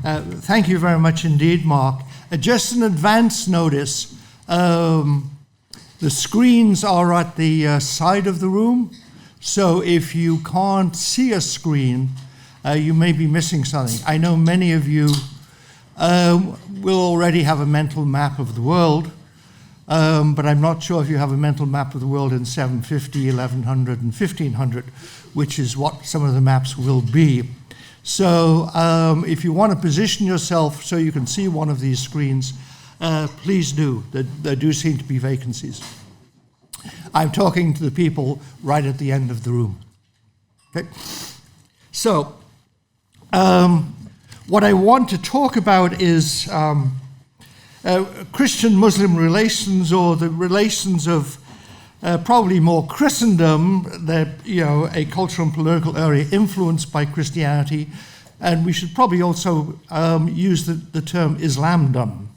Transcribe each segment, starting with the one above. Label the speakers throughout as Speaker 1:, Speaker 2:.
Speaker 1: Thank you very much indeed, Mark. Just an advance notice, the screens are at the side of the room, so if you can't see a screen, you may be missing something. I know many of you will already have a mental map of the world, but I'm not sure if you have a mental map of the world in 750, 1100, and 1500, which is what some of the maps will be. So if you want to position yourself so you can see one of these screens, please do. There do seem to be vacancies. I'm talking to the people right at the end of the room. Okay? So what I want to talk about is Christian-Muslim relations, or the relations of probably more Christendom, a cultural and political area influenced by Christianity, and we should probably also use the term Islamdom.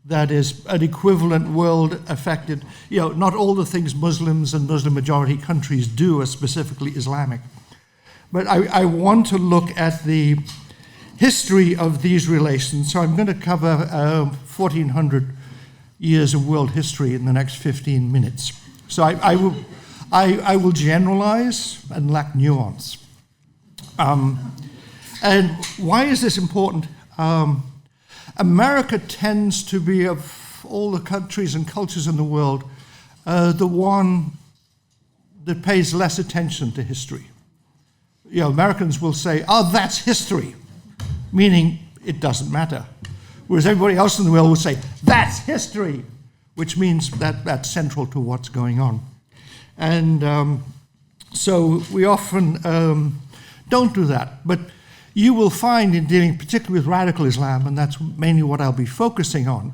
Speaker 1: That is an equivalent world affected. Not all the things Muslims and Muslim-majority countries do are specifically Islamic. But I want to look at the history of these relations, so I'm going to cover 1,400 years of world history in the next 15 minutes. So I will generalize and lack nuance. And why is this important? America tends to be, of all the countries and cultures in the world, the one that pays less attention to history. Americans will say, "Oh, that's history," meaning it doesn't matter. Whereas everybody else in the world will say, "That's history," which means that that's central to what's going on. And so we often don't do that. But you will find in dealing particularly with radical Islam, and that's mainly what I'll be focusing on,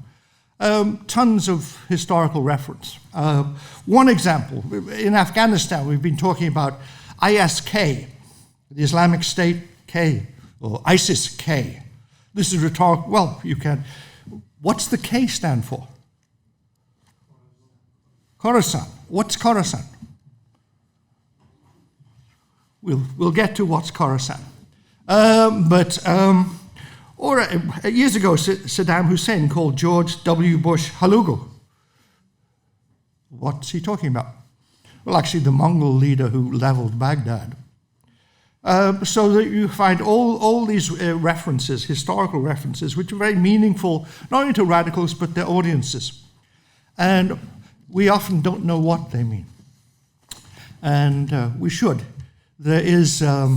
Speaker 1: tons of historical reference. One example, in Afghanistan, we've been talking about ISK, the Islamic State K, or ISIS-K. This is rhetorical. Well, you can. What's the K stand for? Khorasan. What's Khorasan? We'll get to what's Khorasan. Years ago, Saddam Hussein called George W. Bush Halugo. What's he talking about? Well, actually, the Mongol leader who leveled Baghdad. So that you find all these references, historical references, which are very meaningful, not only to radicals, but their audiences. And we often don't know what they mean. And we should. There is, I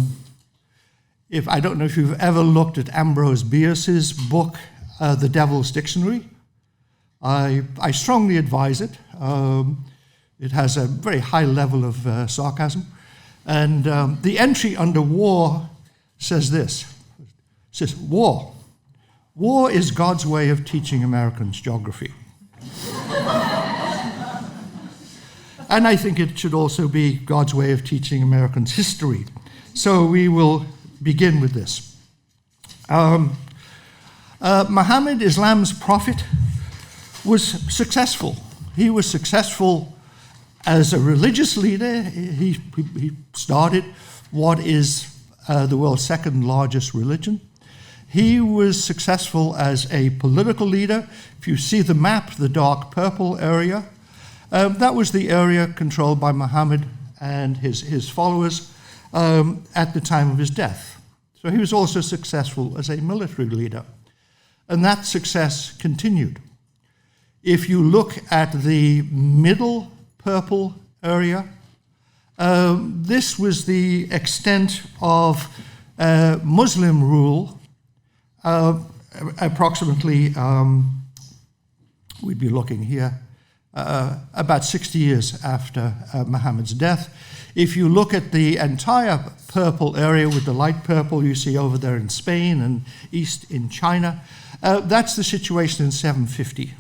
Speaker 1: don't know if you've ever looked at Ambrose Bierce's book, The Devil's Dictionary. I strongly advise it. It has a very high level of sarcasm. And the entry under war says this. It says, war. War is God's way of teaching Americans geography. And I think it should also be God's way of teaching Americans history. So we will begin with this. Muhammad, Islam's prophet, was successful. He was successful as a religious leader. He started what is the world's second largest religion. He was successful as a political leader. If you see the map, the dark purple area, that was the area controlled by Muhammad and his followers at the time of his death. So he was also successful as a military leader. And that success continued. If you look at the middle purple area, this was the extent of Muslim rule, approximately, we'd be looking here, about 60 years after Muhammad's death. If you look at the entire purple area with the light purple you see over there in Spain and east in China, that's the situation in 750.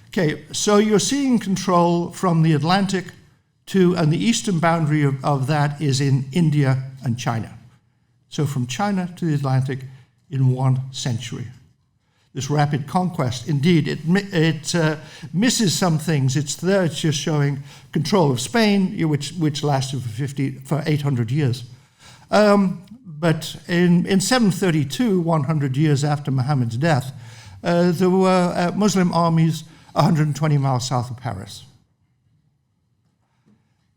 Speaker 1: Okay, so you're seeing control from the Atlantic to, and the eastern boundary of that is in India and China. So from China to the Atlantic in 1 century. This rapid conquest, indeed, it misses some things. It's just showing control of Spain, which lasted for 800 years. But But in 732, 100 years after Muhammad's death, there were Muslim armies 120 miles south of Paris.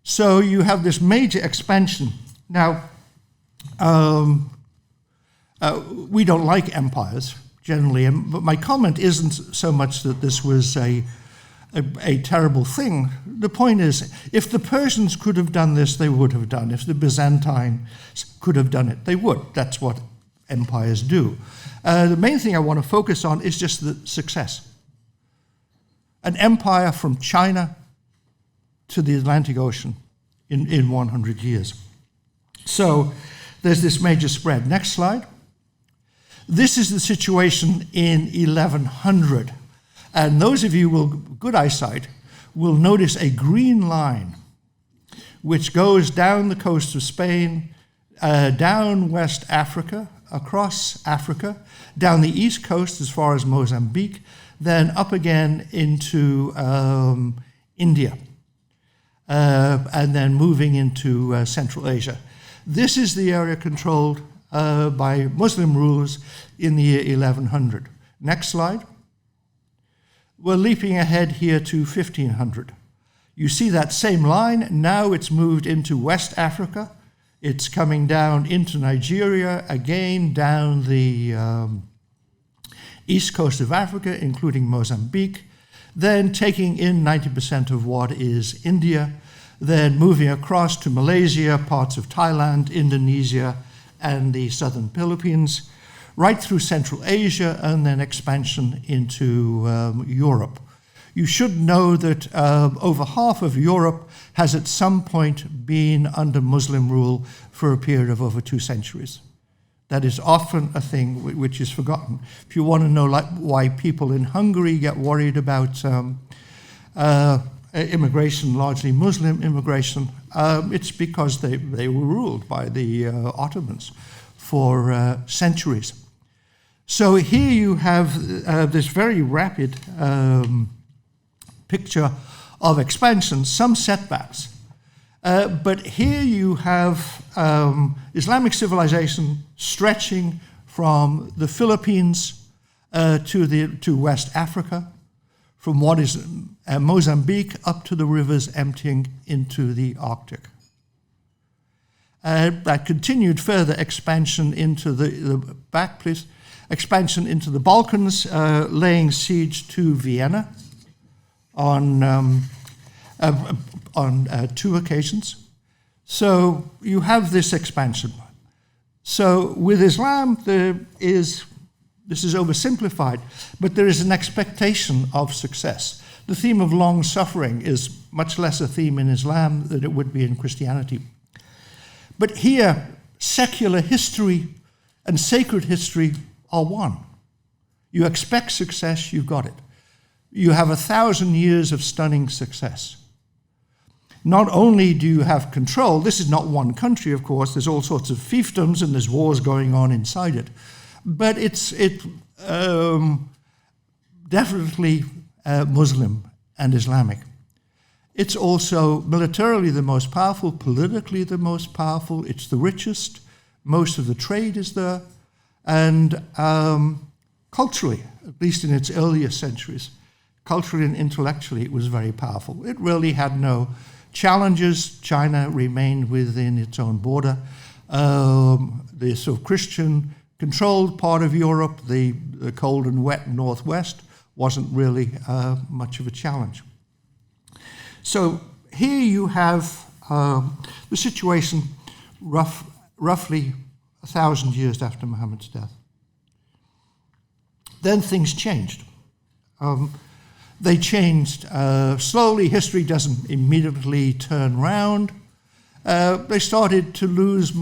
Speaker 1: So you have this major expansion. Now, we don't like empires generally, but my comment isn't so much that this was a terrible thing. The point is, if the Persians could have done this, they would have done. If the Byzantines could have done it, they would. That's what empires do. The main thing I want to focus on is just the success. An empire from China to the Atlantic Ocean in 100 years. So there's this major spread. Next slide. This is the situation in 1100. And those of you with good eyesight will notice a green line which goes down the coast of Spain, down West Africa, across Africa, down the east coast as far as Mozambique, then up again into India, and then moving into Central Asia. This is the area controlled by Muslim rulers in the year 1100. Next slide. We're leaping ahead here to 1500. You see that same line. Now it's moved into West Africa. It's coming down into Nigeria, again down the east coast of Africa, including Mozambique, then taking in 90% of what is India, then moving across to Malaysia, parts of Thailand, Indonesia, and the southern Philippines, right through Central Asia, and then expansion into Europe. You should know that over half of Europe has at some point been under Muslim rule for a period of over 2 centuries. That is often a thing which is forgotten. If you want to know why people in Hungary get worried about immigration, largely Muslim immigration, it's because they were ruled by the Ottomans for centuries. So here you have this very rapid picture of expansion, some setbacks. But here you have Islamic civilization stretching from the Philippines to West Africa, from what is Mozambique up to the rivers emptying into the Arctic. That continued further expansion into expansion into the Balkans, laying siege to Vienna on 2 occasions. So you have this expansion. So with Islam, this is oversimplified, but there is an expectation of success. The theme of long suffering is much less a theme in Islam than it would be in Christianity. But here, secular history and sacred history are one. You expect success, you've got it. You have 1,000 years of stunning success. Not only do you have control, this is not one country, of course, there's all sorts of fiefdoms and there's wars going on inside it. But it's definitely Muslim and Islamic. It's also militarily the most powerful, politically the most powerful, it's the richest, most of the trade is there, and culturally, at least in its earlier centuries, culturally and intellectually it was very powerful. It really had no challenges. China remained within its own border. The sort of Christian-controlled part of Europe, the cold and wet northwest, wasn't really much of a challenge. So here you have the situation roughly 1,000 years after Muhammad's death. Then things changed. They changed slowly. History doesn't immediately turn round. They started to lose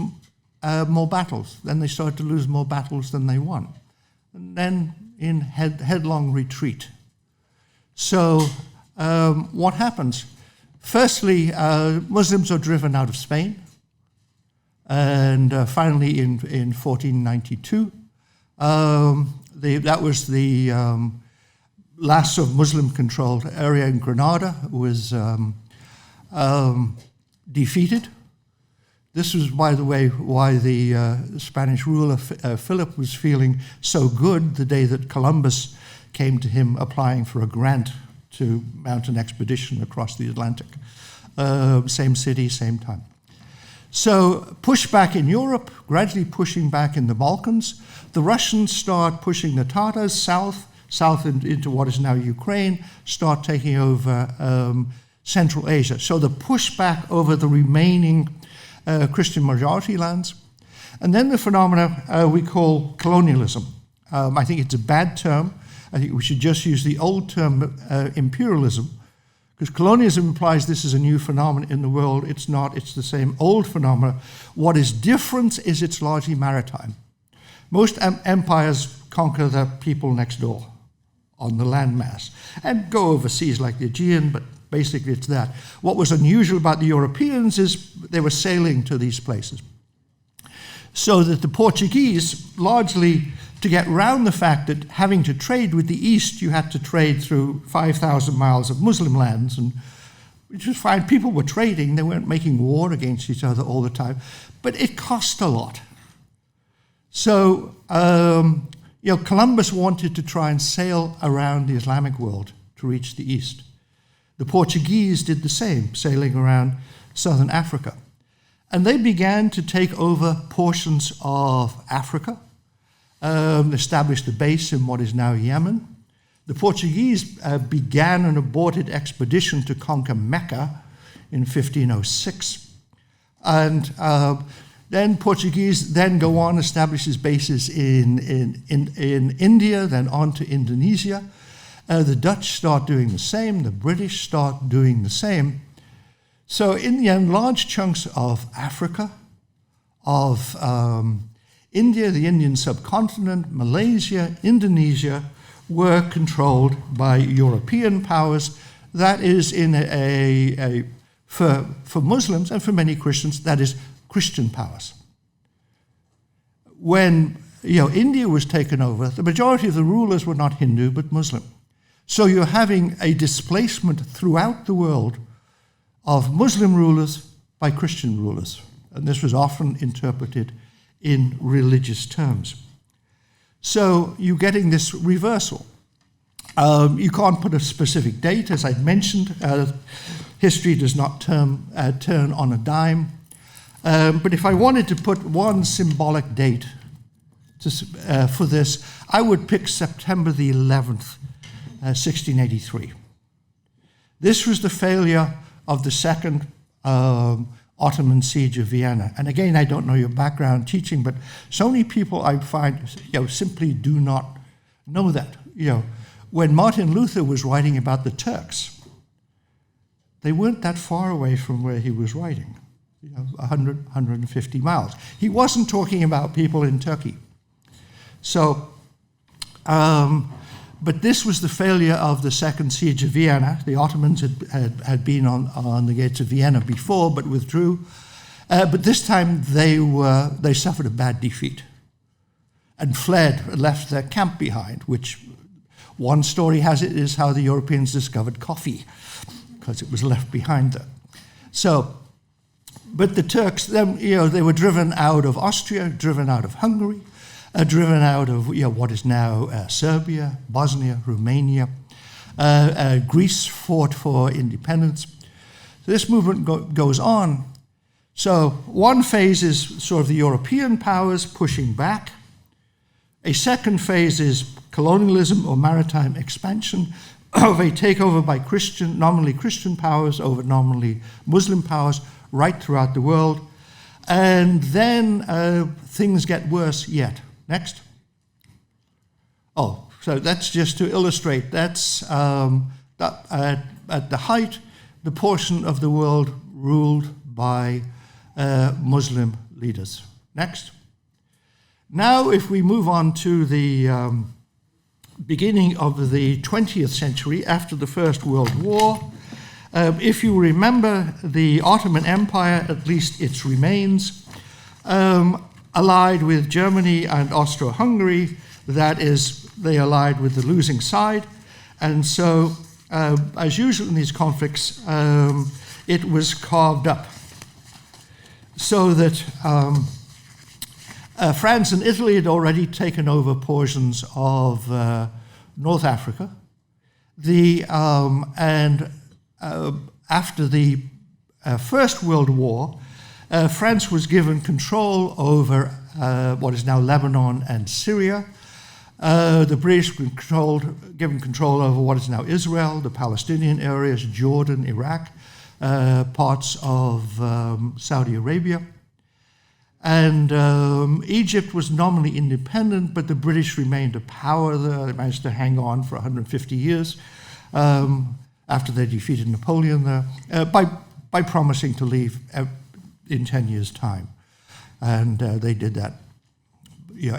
Speaker 1: more battles. Then they started to lose more battles than they won. And then in headlong retreat. So what happens? Firstly, Muslims are driven out of Spain. And finally in 1492, that was the last sort of Muslim-controlled area in Granada was defeated. This was, by the way, why the Spanish ruler Philip was feeling so good the day that Columbus came to him applying for a grant to mount an expedition across the Atlantic. Same city, same time. So pushback in Europe, gradually pushing back in the Balkans. The Russians start pushing the Tatars south into what is now Ukraine, start taking over Central Asia. So the pushback over the remaining Christian majority lands. And then the phenomena we call colonialism. I think it's a bad term. I think we should just use the old term imperialism, because colonialism implies this is a new phenomenon in the world. It's not, it's the same old phenomena. What is different is it's largely maritime. Most empires conquer the people next door on the landmass and go overseas like the Aegean, but basically it's that. What was unusual about the Europeans is they were sailing to these places. So that the Portuguese, largely to get round the fact that having to trade with the East, you had to trade through 5,000 miles of Muslim lands, and which was fine. People were trading, they weren't making war against each other all the time, but it cost a lot. So, Columbus wanted to try and sail around the Islamic world to reach the East. The Portuguese did the same, sailing around southern Africa. And they began to take over portions of Africa, established a base in what is now Yemen. The Portuguese began an aborted expedition to conquer Mecca in 1506. And then Portuguese then go on, establishes bases in India, then on to Indonesia. The Dutch start doing the same, the British start doing the same. So in the end, large chunks of Africa, of India, the Indian subcontinent, Malaysia, Indonesia, were controlled by European powers. That is for Muslims and for many Christians, that is Christian powers. When India was taken over, the majority of the rulers were not Hindu but Muslim. So you're having a displacement throughout the world of Muslim rulers by Christian rulers. And this was often interpreted in religious terms. So you're getting this reversal. You can't put a specific date, as I mentioned. History does not turn on a dime. But if I wanted to put one symbolic date for this, I would pick September the 11th, 1683. This was the failure of the Second Ottoman siege of Vienna. And again, I don't know your background teaching, but so many people I find simply do not know that. When Martin Luther was writing about the Turks, they weren't that far away from where he was writing, 100, 150 miles. He wasn't talking about people in Turkey. So, but this was the failure of the Second Siege of Vienna. The Ottomans had been on the gates of Vienna before, but withdrew. But this time they suffered a bad defeat and fled and left their camp behind, which one story has it is how the Europeans discovered coffee, because it was left behind there. So, but the Turks, then, they were driven out of Austria, driven out of Hungary, driven out of what is now Serbia, Bosnia, Romania. Greece fought for independence. So this movement goes on. So one phase is sort of the European powers pushing back. A second phase is colonialism or maritime expansion of a takeover by nominally Christian powers over nominally Muslim powers right throughout the world. And then things get worse yet. Next. Oh, so that's just to illustrate. That's at the height, the portion of the world ruled by Muslim leaders. Next. Now, if we move on to the beginning of the 20th century, after the First World War, if you remember the Ottoman Empire, at least its remains, allied with Germany and Austro-Hungary, that is, they allied with the losing side. And so, as usual in these conflicts, it was carved up. so that France and Italy had already taken over portions of North Africa. After the First World War, France was given control over what is now Lebanon and Syria. The British were given control over what is now Israel, the Palestinian areas, Jordan, Iraq, parts of Saudi Arabia. And Egypt was nominally independent, but the British remained a power there. They managed to hang on for 150 years after they defeated Napoleon there, by promising to leave in 10 years' time. And they did that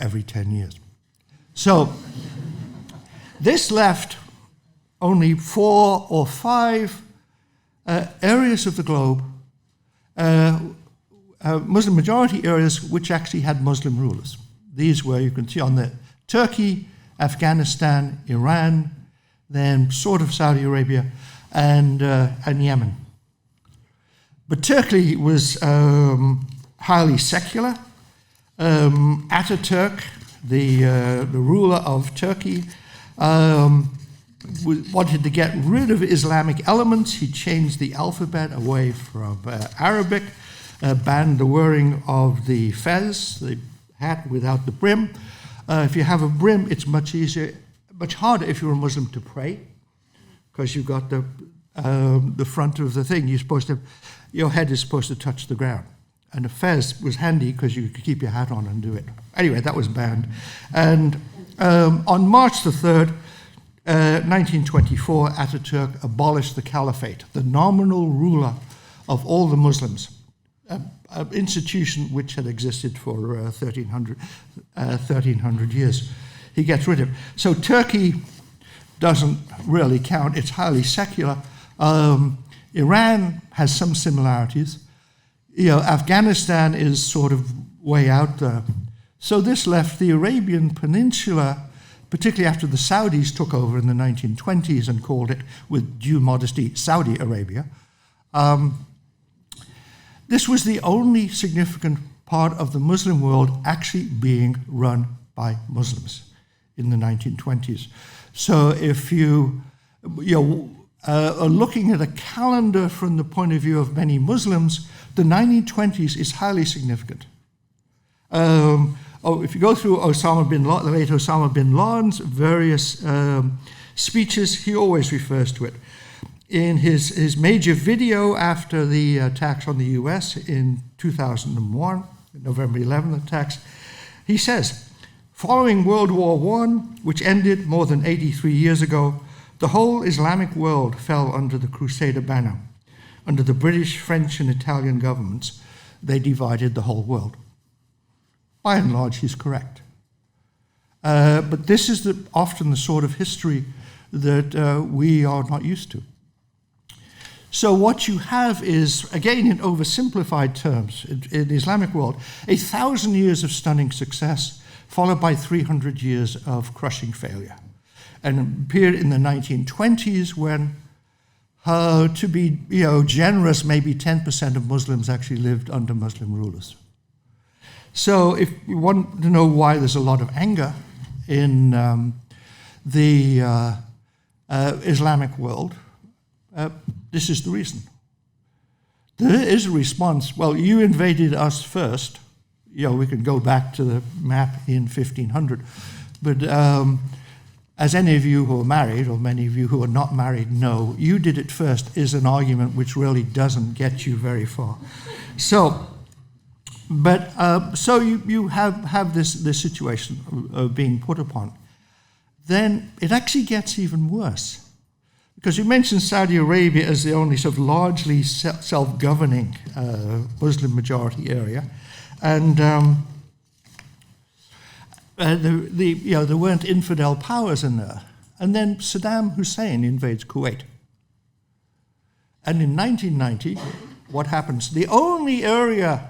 Speaker 1: every 10 years. So this left only 4 or 5 areas of the globe, Muslim majority areas, which actually had Muslim rulers. These were, you can see on the Turkey, Afghanistan, Iran, then sort of Saudi Arabia, and Yemen. But Turkey was highly secular. Ataturk, the ruler of Turkey, wanted to get rid of Islamic elements. He changed the alphabet away from Arabic, banned the wearing of the fez, the hat without the brim. If you have a brim, it's much harder if you're a Muslim to pray, because you've got the front of the thing. Your head is supposed to touch the ground. And a fez was handy because you could keep your hat on and do it. Anyway, that was banned. And on March the 3rd, 1924, Ataturk abolished the Caliphate, the nominal ruler of all the Muslims, an institution which had existed for 1,300 years. He gets rid of it. So Turkey doesn't really count. It's highly secular. Iran has some similarities. Afghanistan is sort of way out there. So this left the Arabian Peninsula, particularly after the Saudis took over in the 1920s and called it, with due modesty, Saudi Arabia. This was the only significant part of the Muslim world actually being run by Muslims in the 1920s. So if you are looking at a calendar from the point of view of many Muslims, the 1920s is highly significant. If you go through the late Osama Bin Laden's various speeches, he always refers to it. In his major video after the attacks on the US in 2001, November 11th attacks, he says, following World War I, which ended more than 83 years ago, the whole Islamic world fell under the Crusader banner. Under the British, French, and Italian governments, they divided the whole world. By and large, he's correct. But this is often the sort of history that we are not used to. So what you have is, again in oversimplified terms, in the Islamic world, 1,000 years of stunning success, followed by 300 years of crushing failure. And a period in the 1920s when, to be generous, maybe 10% of Muslims actually lived under Muslim rulers. So if you want to know why there's a lot of anger in the Islamic world, this is the reason. There is a response. Well, you invaded us first. We can go back to the map in 1500. But as any of you who are married, or many of you who are not married know, you did it first is an argument which really doesn't get you very far. So you have this situation of being put upon. Then it actually gets even worse. Because you mentioned Saudi Arabia as the only sort of largely self-governing Muslim majority area, and there weren't infidel powers in there. And then Saddam Hussein invades Kuwait. And in 1990, what happens? The only area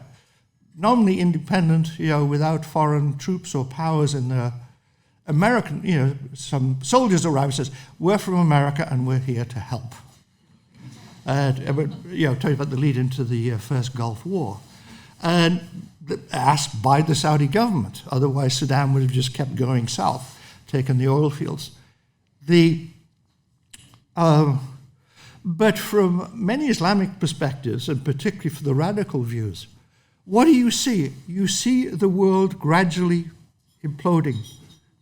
Speaker 1: nominally independent, without foreign troops or powers in there, American, some soldiers arrive and says, we're from America and we're here to help. Tell you about the lead into the first Gulf War. and asked by the Saudi government. Otherwise, Saddam would have just kept going south, taken the oil fields. But from many Islamic perspectives, and particularly for the radical views, what do you see? You see the world gradually imploding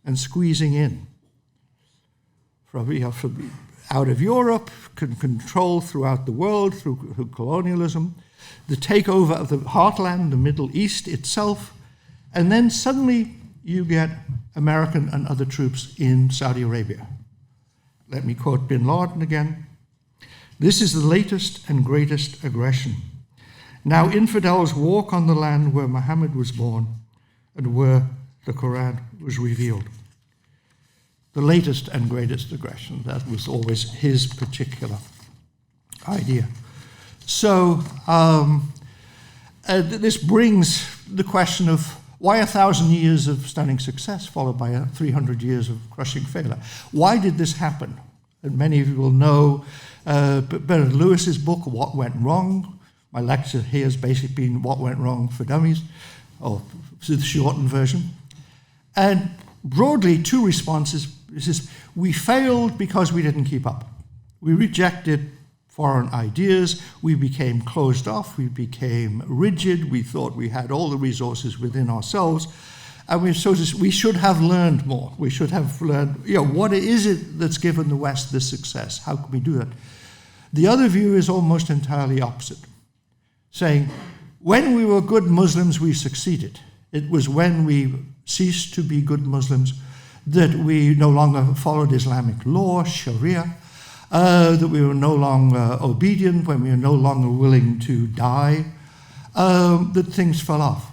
Speaker 1: and squeezing in. From out of Europe, control throughout the world through colonialism, the takeover of the heartland, the Middle East itself, and then suddenly you get American and other troops in Saudi Arabia. Let me quote Bin Laden again. "This is the latest and greatest aggression. Now infidels walk on the land where Muhammad was born and where the Quran was revealed." The latest and greatest aggression. That was always his particular idea. So this brings the question of why 1,000 years of stunning success followed by 300 years of crushing failure? Why did this happen? And many of you will know Bernard Lewis's book, What Went Wrong. My lecture here has basically been What Went Wrong for Dummies, or the shortened version. And broadly, two responses. This is, we failed because we didn't keep up. We rejected foreign ideas, we became closed off, we became rigid, we thought we had all the resources within ourselves, and we should have learned more. We should have learned, what is it that's given the West this success? How can we do that? The other view is almost entirely opposite, saying, when we were good Muslims, we succeeded. It was when we ceased to be good Muslims that we no longer followed Islamic law, Sharia, that we were no longer obedient, when we were no longer willing to die, that things fell off.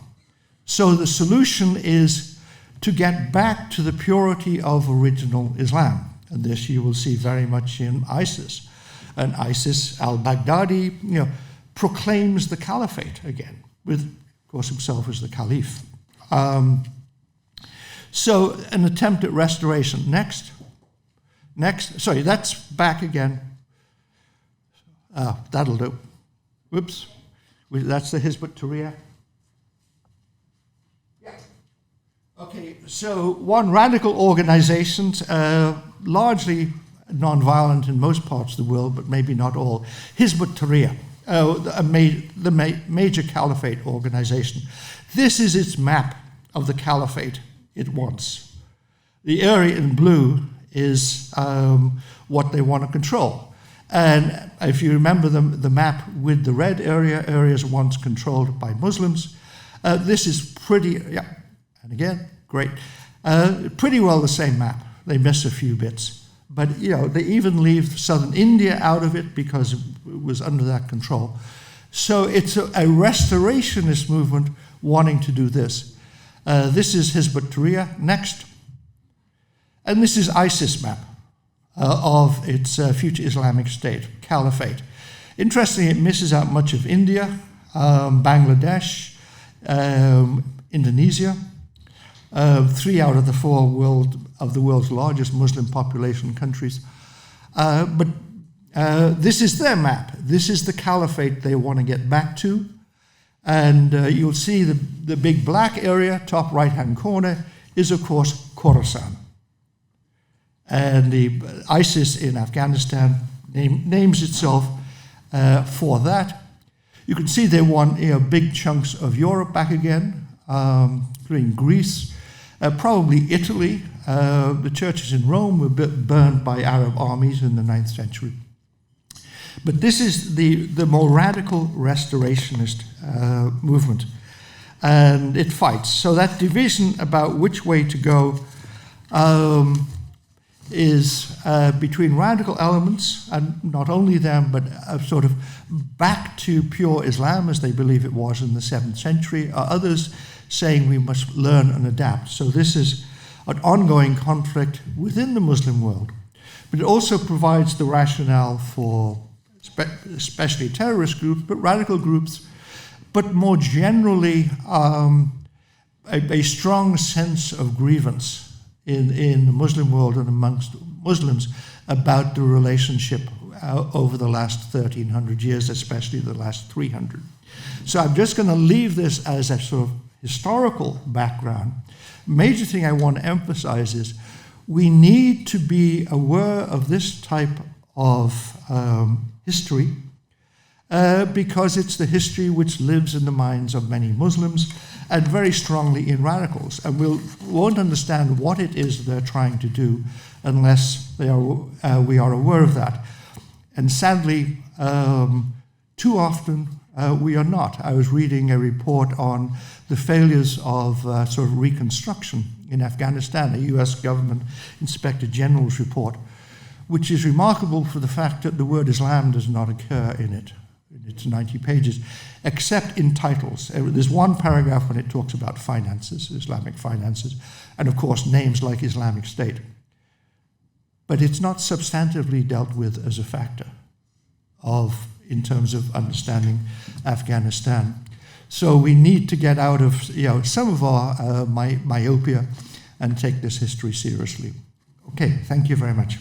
Speaker 1: So the solution is to get back to the purity of original Islam. And this you will see very much in ISIS. And ISIS, al-Baghdadi, proclaims the Caliphate again, with, of course, himself as the Caliph. So an attempt at restoration. Next. Sorry, that's back again. That'll do. Whoops. That's the Hizbeteria. Yeah. Okay, so one, radical organizations, largely non-violent in most parts of the world, but maybe not all. Hizbeteria, the major Caliphate organization. This is its map of the Caliphate it wants. The area in blue is what they want to control. And if you remember the map with the red areas once controlled by Muslims, this is pretty, and again, great, pretty well the same map. They miss a few bits. But, they even leave southern India out of it because it was under that control. So it's a restorationist movement wanting to do this. This is Hizbeteria. Next. And this is ISIS map of its future Islamic state, Caliphate. Interestingly, it misses out much of India, Bangladesh, Indonesia, 3 out of the 4 of the world's largest Muslim population countries. But this is their map. This is the Caliphate they want to get back to. And you'll see the big black area, top right-hand corner, is, of course, Khorasan. And the ISIS in Afghanistan names itself for that. You can see they want big chunks of Europe back again, including Greece, probably Italy. The churches in Rome were burned by Arab armies in the 9th century. But this is the more radical restorationist movement, and it fights. So that division about which way to go is between radical elements, and not only them, but sort of back to pure Islam as they believe it was in the 7th century, or others saying we must learn and adapt. So this is an ongoing conflict within the Muslim world, but it also provides the rationale for especially terrorist groups, but radical groups, but more generally a strong sense of grievance in the Muslim world and amongst Muslims about the relationship over the last 1,300 years, especially the last 300. So I'm just going to leave this as a sort of historical background. Major thing I want to emphasize is we need to be aware of this type of history because it's the history which lives in the minds of many Muslims and very strongly in radicals. And won't understand what it is they're trying to do unless we are aware of that. And sadly, too often we are not. I was reading a report on the failures of sort of reconstruction in Afghanistan, a US government Inspector General's report, which is remarkable for the fact that the word Islam does not occur in it. It's 90 pages, except in titles. There's one paragraph when it talks about finances, Islamic finances, and of course names like Islamic State. But it's not substantively dealt with as a factor in terms of understanding Afghanistan. So we need to get out of some of our myopia and take this history seriously. Okay, thank you very much.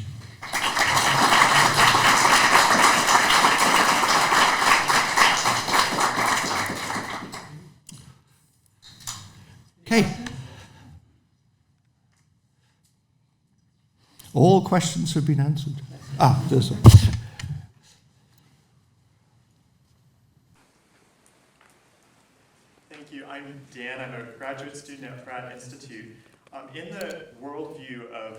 Speaker 1: Okay. All questions have been answered. There's one.
Speaker 2: Thank you. I'm Dan. I'm a graduate student at Pratt Institute. In the worldview of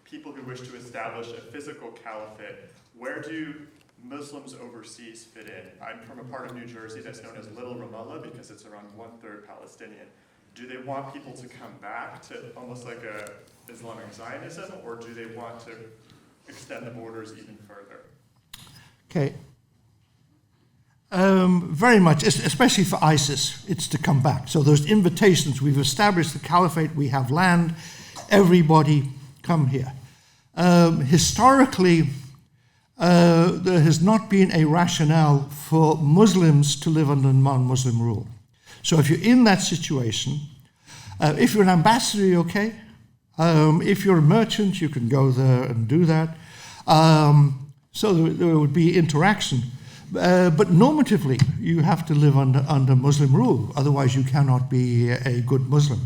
Speaker 2: people who wish to establish a physical caliphate, where do Muslims overseas fit in? I'm from a part of New Jersey that's known as Little Ramallah because it's around 1/3 Palestinian. Do they want people to come back to almost like a Islamic Zionism, or do they want to extend the borders even further?
Speaker 1: Okay. Very much, especially for ISIS, it's to come back. So those invitations, we've established the caliphate, we have land, everybody come here. Historically, there has not been a rationale for Muslims to live under non-Muslim rule. So if you're in that situation, if you're an ambassador, you're okay. If you're a merchant, you can go there and do that. So there would be interaction. But normatively, you have to live under Muslim rule. Otherwise, you cannot be a good Muslim.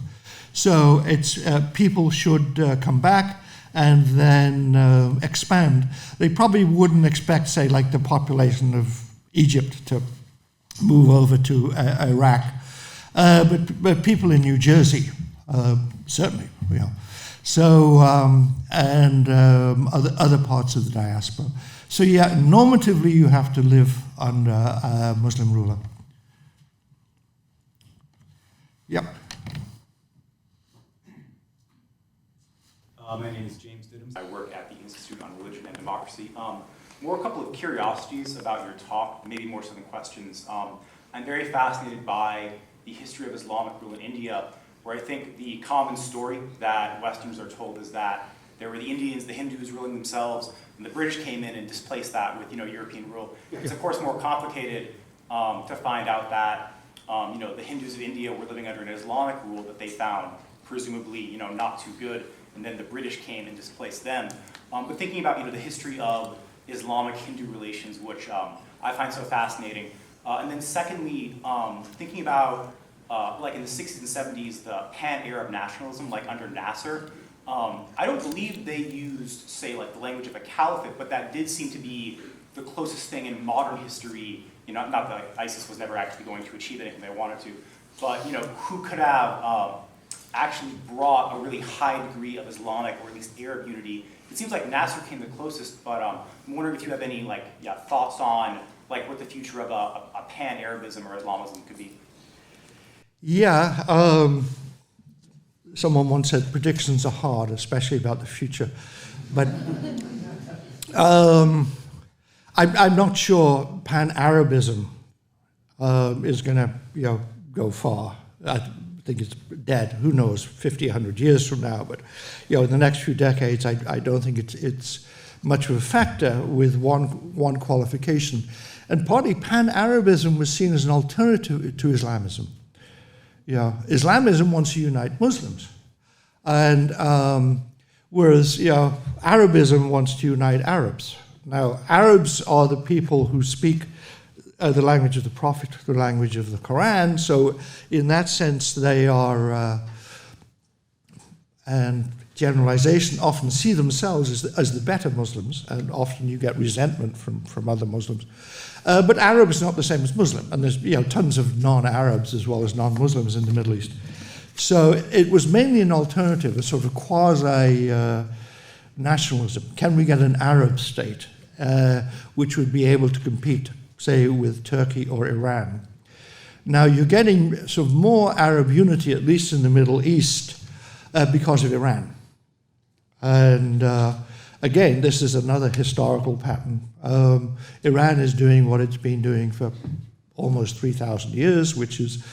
Speaker 1: So it's people should come back and then expand. They probably wouldn't expect, say, like the population of Egypt to move over to Iraq. But people in New Jersey, certainly, So, and other parts of the diaspora. So yeah, normatively you have to live under a Muslim ruler. Yep.
Speaker 3: My name is James Diddams. I work at the Institute on Religion and Democracy. More a couple of curiosities about your talk, maybe more so than questions. I'm very fascinated by the history of Islamic rule in India, where I think the common story that Westerners are told is that there were the Indians, the Hindus ruling themselves, and the British came in and displaced that with European rule. It's of course more complicated to find out that the Hindus of India were living under an Islamic rule that they found presumably not too good, and then the British came and displaced them. But thinking about the history of Islamic-Hindu relations, which I find so fascinating. And then secondly, thinking about like in the 60s and 70s, the Pan-Arab Nationalism, like under Nasser, I don't believe they used, say, like the language of a caliphate, but that did seem to be the closest thing in modern history, not that ISIS was never actually going to achieve anything they wanted to, but who could have actually brought a really high degree of Islamic or at least Arab unity. It seems like Nasser came the closest, but I'm wondering if you have any thoughts on what the future of a Pan-Arabism or Islamism could be.
Speaker 1: Yeah, someone once said predictions are hard, especially about the future. But I'm not sure Pan-Arabism is going to go far. I think it's dead. Who knows, 50, 100 years from now. But in the next few decades, I don't think it's much of a factor with one qualification. And partly Pan-Arabism was seen as an alternative to Islamism. Islamism wants to unite Muslims. And whereas Arabism wants to unite Arabs. Now, Arabs are the people who speak the language of the Prophet, the language of the Quran. So in that sense, they are, and generalization, often see themselves as the better Muslims, and often you get resentment from other Muslims. But Arab is not the same as Muslim, and there's tons of non-Arabs as well as non-Muslims in the Middle East. So it was mainly an alternative, a sort of quasi-nationalism. Can we get an Arab state which would be able to compete, say, with Turkey or Iran? Now you're getting sort of more Arab unity, at least in the Middle East, because of Iran. And again, this is another historical pattern. Iran is doing what it's been doing for almost 3,000 years, which is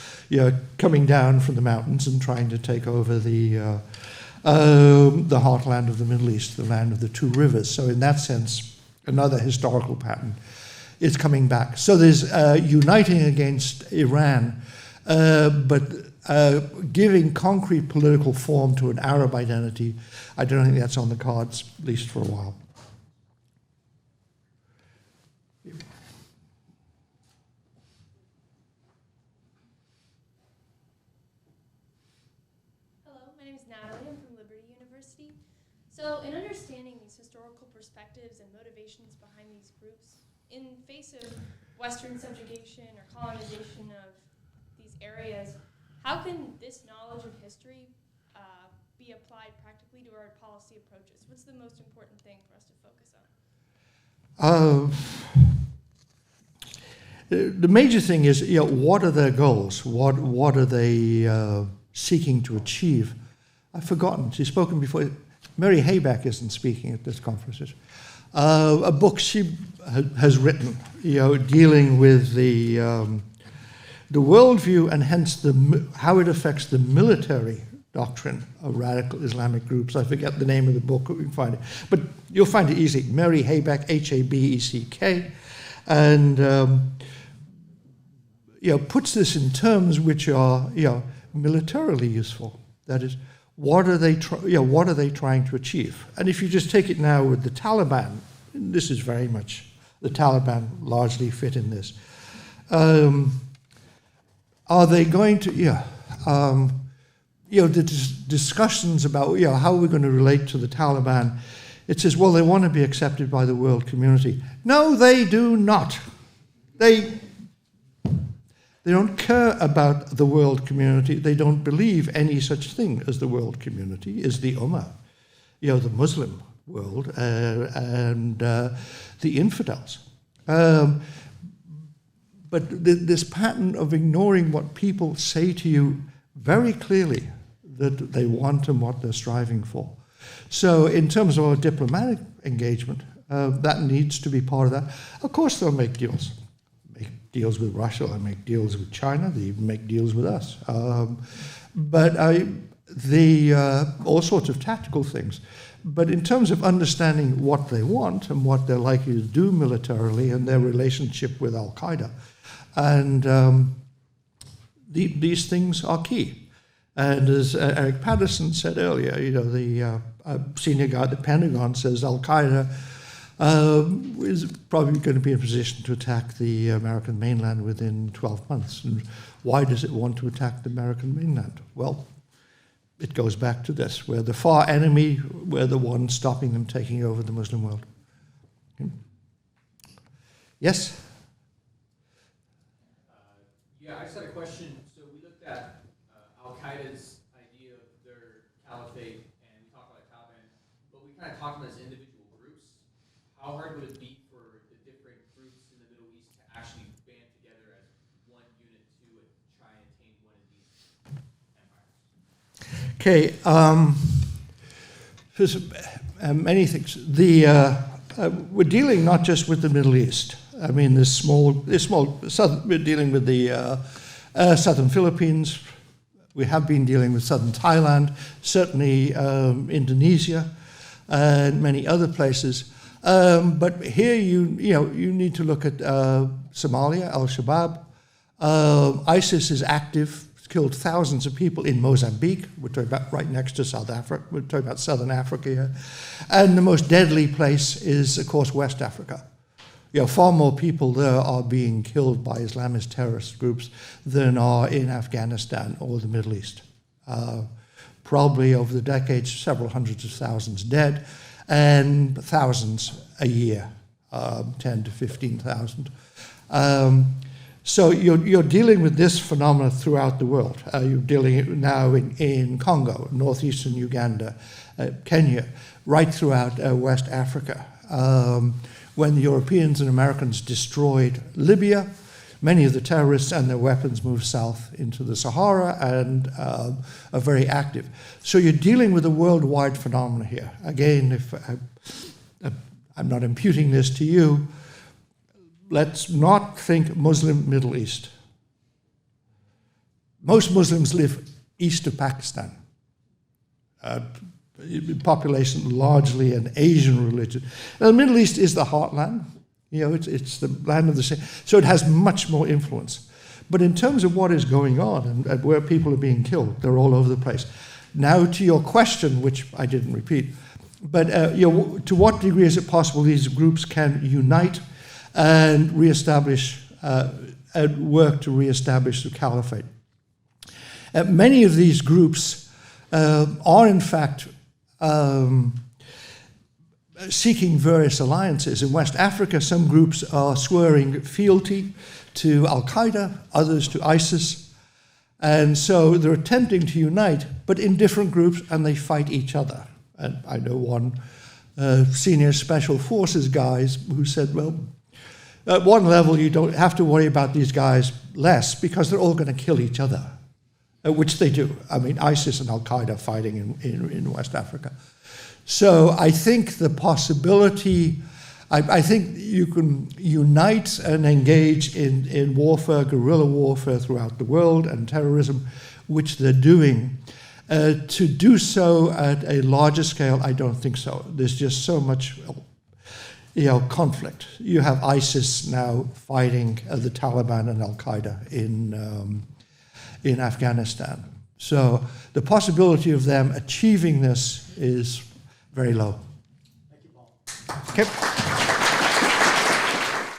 Speaker 1: coming down from the mountains and trying to take over the heartland of the Middle East, the land of the two rivers. So in that sense, another historical pattern is coming back. So there's uniting against Iran, but giving concrete political form to an Arab identity, I don't think that's on the cards, at least for a while.
Speaker 4: Hello, my name is Natalie. I'm from Liberty University. So in understanding these historical perspectives and motivations behind these groups, in face of Western subjugation or colonization of these areas, how can this knowledge of history be applied practically to our policy approaches? What's the most important thing for us to focus
Speaker 1: on? The major thing is, what are their goals? What are they seeking to achieve? I've forgotten. She's spoken before. Mary Hayback isn't speaking at this conference. A book she has written, dealing with the worldview and hence how it affects the military doctrine of radical Islamic groups. I forget the name of the book, we can find it. But you'll find it easy. Mary Hayback, Habeck, and puts this in terms which are militarily useful. That is, what are they trying to achieve? And if you just take it now with the Taliban, this is very much the Taliban largely fit in this. Are they going to, the discussions about, how are we going to relate to the Taliban? It says, well, they want to be accepted by the world community. No, they do not. They don't care about the world community. They don't believe any such thing as the world community, is the Ummah, the Muslim world, and the infidels. But this pattern of ignoring what people say to you very clearly that they want and what they're striving for. So in terms of our diplomatic engagement, that needs to be part of that. Of course they'll make deals. Make deals with Russia, they'll make deals with China, they even make deals with us. But all sorts of tactical things. But in terms of understanding what they want and what they're likely to do militarily and their relationship with Al-Qaeda, and these things are key. And as Eric Patterson said earlier, the senior guy at the Pentagon says Al-Qaeda is probably going to be in a position to attack the American mainland within 12 months. And why does it want to attack the American mainland? Well, it goes back to this. We're the far enemy, we're the ones stopping them taking over the Muslim world. Yes?
Speaker 5: Yeah, I just had a question. So we looked at Al-Qaeda's idea of their caliphate, and we talked about Taliban, but we kind of talked about as individual groups. How hard would it be for the different groups in the Middle East to actually band together as one unit to try and attain one of these empires?
Speaker 1: Okay, there's many things. We're dealing not just with the Middle East. I mean, we're dealing with the southern Philippines. We have been dealing with southern Thailand, certainly Indonesia, and many other places. But here you need to look at Somalia, Al-Shabaab. ISIS is active killed thousands of people in Mozambique. We're talking about right next to South Africa. We're talking about Southern Africa here. And the most deadly place is, of course, West Africa. Far more people there are being killed by Islamist terrorist groups than are in Afghanistan or the Middle East. Probably over the decades, several hundreds of thousands dead, and thousands a year, 10 to 15,000. So you're dealing with this phenomenon throughout the world. You're dealing now in Congo, northeastern Uganda, Kenya, right throughout West Africa. When the Europeans and Americans destroyed Libya, many of the terrorists and their weapons moved south into the Sahara and are very active. So you're dealing with a worldwide phenomenon here. Again, if I'm not imputing this to you, let's not think Muslim Middle East. Most Muslims live east of Pakistan. Population largely an Asian religion. Now, the Middle East is the heartland. It's the land of the same. So it has much more influence. But in terms of what is going on and where people are being killed, they're all over the place. Now to your question, which I didn't repeat, but to what degree is it possible these groups can unite and reestablish and work to reestablish the caliphate? Many of these groups are in fact seeking various alliances. In West Africa, some groups are swearing fealty to Al-Qaeda, others to ISIS. And so they're attempting to unite, but in different groups, and they fight each other. And I know one senior special forces guys who said, well, at one level, you don't have to worry about these guys less because they're all going to kill each other, which they do. I mean, ISIS and Al-Qaeda fighting in West Africa. So I think the possibility, I think you can unite and engage in warfare, guerrilla warfare throughout the world and terrorism, which they're doing. To do so at a larger scale, I don't think so. There's just so much conflict. You have ISIS now fighting the Taliban and Al-Qaeda in Afghanistan. So the possibility of them achieving this is very low.
Speaker 5: Thank you, Paul.
Speaker 1: Okay.